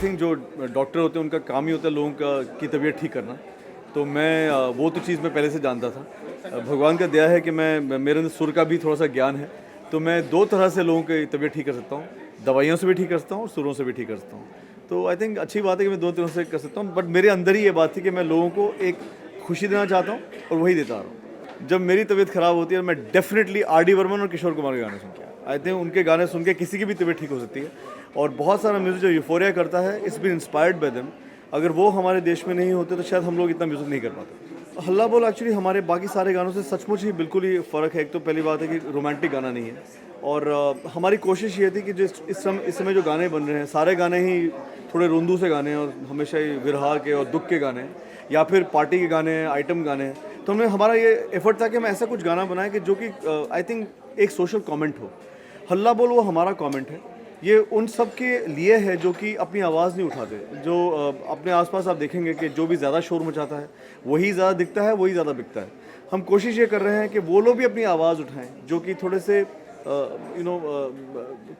Think जो doctor होते हैं उनका काम ही होता है लोगों की तबीयत ठीक करना। तो मैं वो तो चीज़ मैं पहले से जानता था। भगवान का दया है कि मेरे अंदर सुर का भी थोड़ा सा ज्ञान है, तो मैं दो तरह से लोगों की तबीयत ठीक कर सकता हूँ। दवाइयों से भी ठीक कर सकता हूँ और सुरों से भी ठीक कर सकता हूँ। तो आई थिंक अच्छी बात है कि मैं दो तरह से कर सकता हूँ, बट मेरे अंदर ही ये बात थी कि मैं लोगों को एक खुशी देना चाहता हूँ और वही देता आ रहा हूँ। जब मेरी तबीयत ख़राब होती है मैं डेफिनेटली R.D. बर्मन और किशोर कुमार के गाने सुनता हूँ। आई थिंक उनके गाने सुन के किसी की भी तबीयत ठीक हो सकती है। और बहुत सारा म्यूज़िक जो यूफोरिया करता है, it's been inspired by them. अगर वो हमारे देश में नहीं होते तो शायद हम लोग इतना म्यूज़िक नहीं कर पाते। हल्ला बोल एक्चुअली हमारे बाकी सारे गानों से सचमुच ही बिल्कुल ही फ़र्क है। एक तो पहली बात है कि रोमांटिक गाना नहीं है, और हमारी कोशिश ये थी कि जो इस समय जो गाने बन रहे हैं सारे गाने ही थोड़े रुंदू से गाने हैं और हमेशा ही विरहा के और दुख के गाने हैं, या फिर पार्टी के गाने हैं, आइटम गाने हैं। तो हमें हमारा ये एफर्ट था कि हम ऐसा कुछ गाना बनाएं कि जो कि आई थिंक एक सोशल कमेंट हो। हल्ला बोल वो हमारा कमेंट है, ये उन सब के लिए है जो कि अपनी आवाज़ नहीं उठाते। जो अपने आसपास आप देखेंगे कि जो भी ज़्यादा शोर मचाता है वही ज़्यादा दिखता है, वही ज़्यादा बिकता है। हम कोशिश ये कर रहे हैं कि वो लोग भी अपनी आवाज़ उठाएं जो कि थोड़े से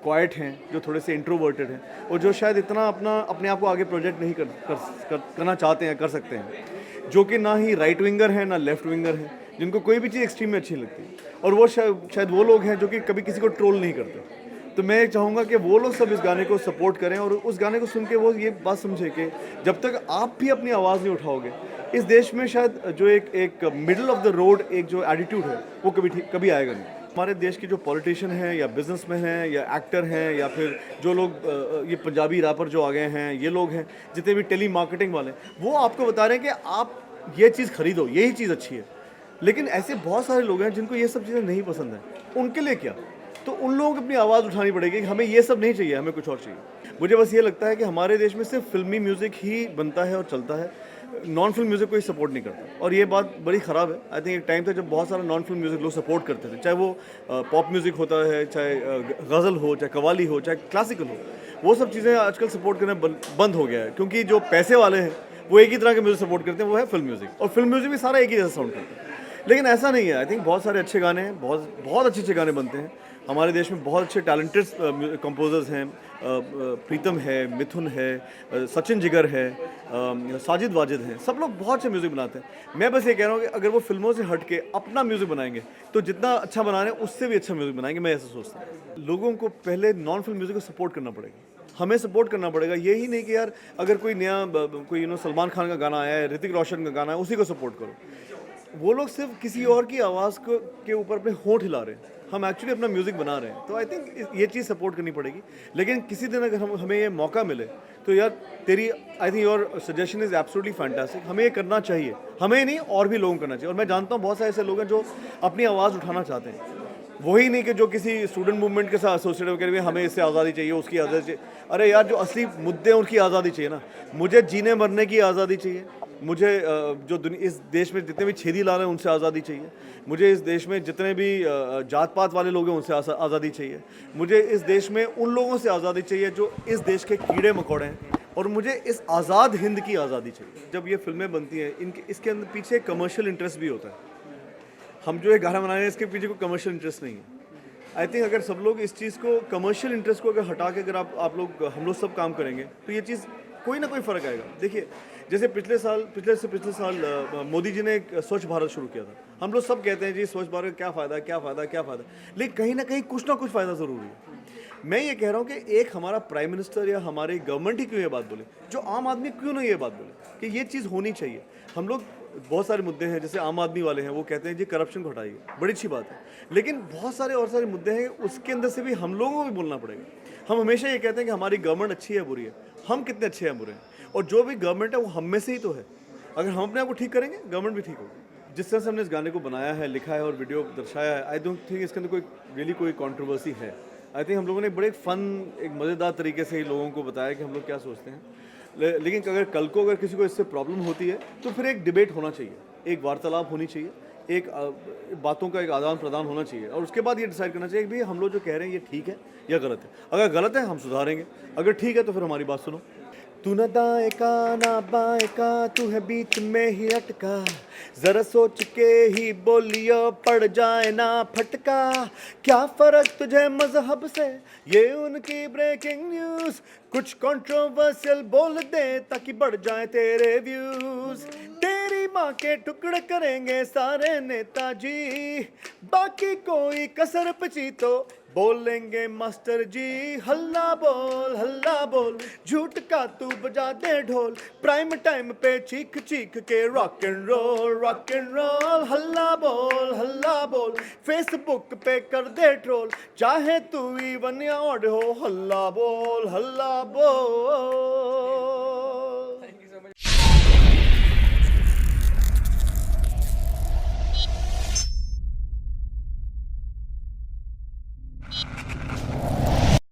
क्वाइट हैं, जो थोड़े से इंट्रोवर्टेड हैं, और जो शायद इतना अपने आप को आगे प्रोजेक्ट नहीं करना चाहते हैं, कर सकते हैं। जो कि ना ही राइट विंगर हैं ना लेफ्ट विंगर हैं, जिनको कोई भी चीज़ एक्सट्रीम में अच्छी लगती है। और वो शायद वो लोग हैं जो कि कभी किसी को ट्रोल नहीं करते। तो मैं चाहूँगा कि वो लोग सब इस गाने को सपोर्ट करें और उस गाने को सुन के वो ये बात समझे कि जब तक आप भी अपनी आवाज़ नहीं उठाओगे, इस देश में शायद जो एक मिडल ऑफ द रोड एक जो एटीट्यूड है वो कभी आएगा नहीं। हमारे देश के जो पॉलिटिशियन हैं या बिजनेसमैन हैं या एक्टर हैं या फिर जो लोग ये पंजाबी रैपर जो आ गए हैं, ये लोग हैं, जितने भी टेली मार्केटिंग वाले, वो आपको बता रहे हैं कि आप ये चीज़ खरीदो, यही चीज़ अच्छी है। लेकिन ऐसे बहुत सारे लोग हैं जिनको ये सब चीज़ें नहीं पसंद हैं, उनके लिए क्या? तो उन लोगों को अपनी आवाज़ उठानी पड़ेगी कि हमें ये सब नहीं चाहिए, हमें कुछ और चाहिए। मुझे बस ये लगता है कि हमारे देश में सिर्फ फिल्मी म्यूज़िक ही बनता है और चलता है, नॉन फिल्म म्यूज़िक कोई सपोर्ट नहीं करता, और ये बात बड़ी ख़राब है। आई थिंक एक टाइम था जब बहुत सारा नॉन फिल्म म्यूज़िक लोग सपोर्ट करते थे, चाहे वो पॉप म्यूज़िक होता है, चाहे गज़ल हो, चाहे कव्वाली हो, चाहे क्लासिकल हो। वो सब चीज़ें आजकल सपोर्ट करना बंद हो गया है, क्योंकि जो पैसे वाले हैं वो एक ही तरह के म्यूज़िक सपोर्ट करते हैं, वो है फिल्म म्यूज़िक। और फिल्म म्यूज़िक भी सारा एक ही जैसा साउंड करता है। लेकिन ऐसा नहीं है। आई थिंक बहुत सारे अच्छे गाने हैं, बहुत बहुत अच्छे गाने बनते हैं। हमारे देश में बहुत अच्छे टैलेंटेड कंपोजर्स हैं। प्रीतम है, मिथुन है, सचिन जिगर है, साजिद वाजिद हैं, सब लोग बहुत अच्छे म्यूज़िक बनाते हैं। मैं बस ये कह रहा हूँ कि अगर वो फिल्मों से हट के अपना म्यूज़िक बनाएंगे तो जितना अच्छा बना रहे हैं उससे भी अच्छा म्यूज़िक बनाएंगे, मैं ऐसा सोचता हूँ। लोगों को पहले नॉन फिल्म म्यूज़िक को सपोर्ट करना पड़ेगा, हमें सपोर्ट करना पड़ेगा। यही नहीं कि यार अगर कोई नया कोई सलमान खान का गाना आया है, ऋतिक रोशन का गाना है, उसी को सपोर्ट करो। वो लोग सिर्फ किसी और की आवाज़ को के ऊपर अपने होंठ हिला रहे हैं, हम एक्चुअली अपना म्यूज़िक बना रहे हैं। तो आई थिंक ये चीज़ सपोर्ट करनी पड़ेगी। लेकिन किसी दिन अगर हमें ये मौका मिले तो यार तेरी I think your suggestion is absolutely fantastic, हमें ये करना चाहिए। हमें नहीं, और भी लोगों को करना चाहिए। और मैं जानता हूँ बहुत सारे ऐसे लोग हैं जो अपनी आवाज़ उठाना चाहते हैं, वही नहीं कि जो किसी स्टूडेंट मूवमेंट के साथ एसोसिएट होकर हमें इससे आज़ादी चाहिए, उसकी आज़ादी चाहिए। अरे यार, जो असली मुद्दे हैं उनकी आज़ादी चाहिए ना। मुझे जीने मरने की आज़ादी चाहिए, मुझे जो इस देश में जितने भी छेदी लाल हैं उनसे आज़ादी चाहिए, मुझे इस देश में जितने भी जात पात वाले लोग हैं उनसे आज़ादी चाहिए, मुझे इस देश में उन लोगों से आज़ादी चाहिए जो इस देश के कीड़े मकोड़े हैं, और मुझे इस आज़ाद हिंद की आज़ादी चाहिए। जब ये फिल्में बनती हैं इसके अंदर पीछे कमर्शियल इंटरेस्ट भी होता है। हम जो ये गाना बना रहे हैं इसके पीछे कोई कमर्शियल इंटरेस्ट नहीं है। आई थिंक अगर सब लोग इस चीज़ को, कमर्शियल इंटरेस्ट को अगर हटा के अगर आप लोग हम लोग सब काम करेंगे तो ये चीज़ कोई ना कोई फ़र्क आएगा। देखिए, जैसे पिछले साल मोदी जी ने एक स्वच्छ भारत शुरू किया था। हम लोग सब कहते हैं जी स्वच्छ भारत का क्या फ़ायदा, क्या फ़ायदा, क्या फ़ायदा, लेकिन कहीं ना कहीं कुछ ना कुछ फ़ायदा ज़रूरी है। मैं ये कह रहा हूँ कि एक हमारा प्राइम मिनिस्टर या हमारी गवर्नमेंट ही क्यों ये बात बोले, जो आम आदमी क्यों नहीं ये बात बोले कि ये चीज़ होनी चाहिए। हम लोग बहुत सारे मुद्दे हैं, जैसे आम आदमी वाले हैं, वो कहते हैं जी करप्शन को हटाइए, बड़ी अच्छी बात है। लेकिन बहुत सारे और सारे मुद्दे हैं, उसके अंदर से भी हम लोगों को भी बोलना पड़ेगा। हम हमेशा ये कहते हैं कि हमारी गवर्नमेंट अच्छी है बुरी है, हम कितने अच्छे हैं बुरे हैं, और जो भी गवर्नमेंट है वो हम में से ही तो है। अगर हम अपने आप को ठीक करेंगे, गवर्नमेंट भी ठीक होगी। जिस तरह से हमने इस गाने को बनाया है, लिखा है और वीडियो दर्शाया है, आई डोंट थिंक इसके अंदर कोई कंट्रोवर्सी है। आई थिंक हम लोगों ने बड़े फन, एक मज़ेदार तरीके से ही लोगों को बताया कि हम लोग क्या सोचते हैं। लेकिन अगर कल को अगर किसी को इससे प्रॉब्लम होती है तो फिर एक डिबेट होना चाहिए, एक वार्तालाप होनी चाहिए, एक बातों का एक आदान प्रदान होना चाहिए, और उसके बाद ये डिसाइड करना चाहिए कि भाई हम लोग जो कह रहे हैं ये ठीक है या गलत है। अगर गलत है हम सुधारेंगे, अगर ठीक है तो फिर हमारी बात सुनो। तू न दाएं का ना बाएं का, तू है बीच में ही अटका, जरा सोच के ही बोलियो पड़ जाए ना फटका। क्या फर्क तुझे मजहब से, ये उनकी ब्रेकिंग न्यूज, कुछ कंट्रोवर्शियल बोल दे ताकि बढ़ जाए तेरे व्यूज। तेरी माँ के टुकड़े करेंगे सारे नेताजी, बाकी कोई कसर बची तो बोलेंगे मास्टर जी। हल्ला बोल झूठ का तू बजा दे ढोल, प्राइम टाइम पे चीख चीख के रॉक एंड रोल। हल्ला बोल फेसबुक पे कर दे ट्रोल, चाहे तू इवन या ऑड हो। हल्ला बोल